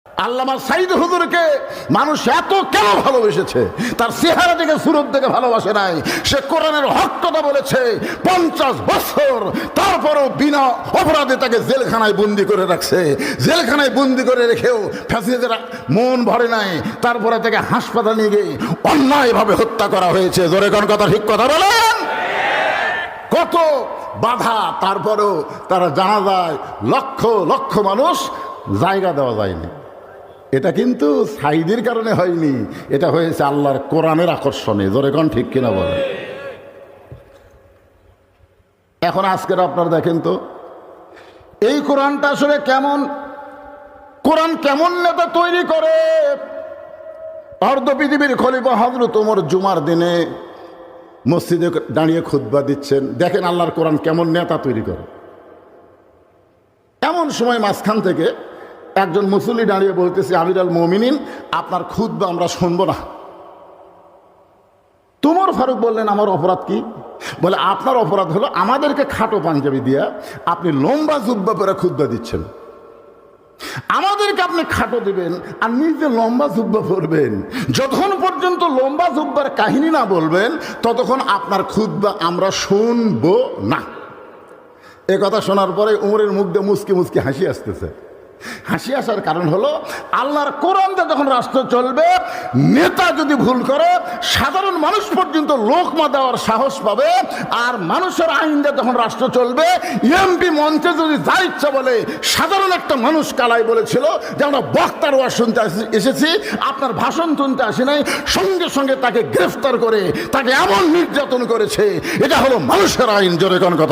আল্লামা সাইদ হুজুরকে মানুষ এত কেন ভালোবেসেছে? তার চেহারা থেকে সুরত থেকে ভালোবাসে নাই। সে কোরআনের হক কথা বলেছে 50 বছর, তারপরেও বিনা অপরাধে তাকে জেলখানায় বন্দি করে রাখছে। জেলখানায় বন্দি করে রেখেও ফ্যাসিস্টদের মন ভরে নাই। তারপরে তাকে হাসপাতালে নিয়ে গিয়ে অন্যায়ভাবে হত্যা করা হয়েছে। জোরে কোন কথা, ঠিক কথা বলেন। কত বাধা, তারপরেও তারা জানাজায় লক্ষ লক্ষ মানুষ জায়গা দেওয়া যায়নি। এটা কিন্তু সাইদির কারণে হয়নি, এটা হয়েছে আল্লাহর কোরআনের আকর্ষণে। জোরে কোন ঠিক কিনা বলে। এখন আজকের আপনারা দেখেন তো এই কোরআনটা আসলে কেমন, কোরআন কেমন নেতা তৈরি করে। অর্ধ পৃথিবীর খলিফা হযরত ওমর জুমার দিনে মসজিদে দাঁড়িয়ে খুতবা দিচ্ছেন। দেখেন আল্লাহর কোরআন কেমন নেতা তৈরি করে। এমন সময় মাঝখান থেকে একজন মুসল্লি দাঁড়িয়ে বলতেছে, আমিরুল মুমিনিন, আপনার খুতবা আমরা শুনবো না। তোমর ফারুক বললেন, আমার অপরাধ কি? বলে, আপনার অপরাধ হলো আমাদেরকে খাটো পাঞ্জাবি দিয়া আপনি লম্বা জুব্বা পরে খুতবা দিচ্ছেন। আমাদেরকে আপনি খাটো দিবেন আর নিজে লম্বা জুব্বা পরবেন। যতক্ষণ পর্যন্ত লম্বা জুব্বার কাহিনী না বলবেন ততক্ষণ আপনার খুতবা আমরা শুনবো না। এ কথা শোনার পরে উমরের মুখ দিয়ে মুচকি মুচকি হাসি আসতেছে। হাসি আসার কারণ হলো আল্লাহর কোরআন দিয়ে যখন রাষ্ট্র চলবে, নেতা যদি ভুল করে সাধারণ মানুষ পর্যন্ত লোকমা দেওয়ার সাহস পাবে। আর মানুষের আইন দিয়ে যখন রাষ্ট্র চলবে, এমপি মঞ্চে যদি যা ইচ্ছা বলে, সাধারণ একটা মানুষ কালাই বলেছিল যে আমরা বক্তার ওয়াজ শুনতে এসেছি, আপনার ভাষণ শুনতে আসি নাই, সঙ্গে সঙ্গে তাকে গ্রেফতার করে তাকে এমন নির্যাতন করেছে। এটা হলো মানুষের আইন। জোরে কোন কথা।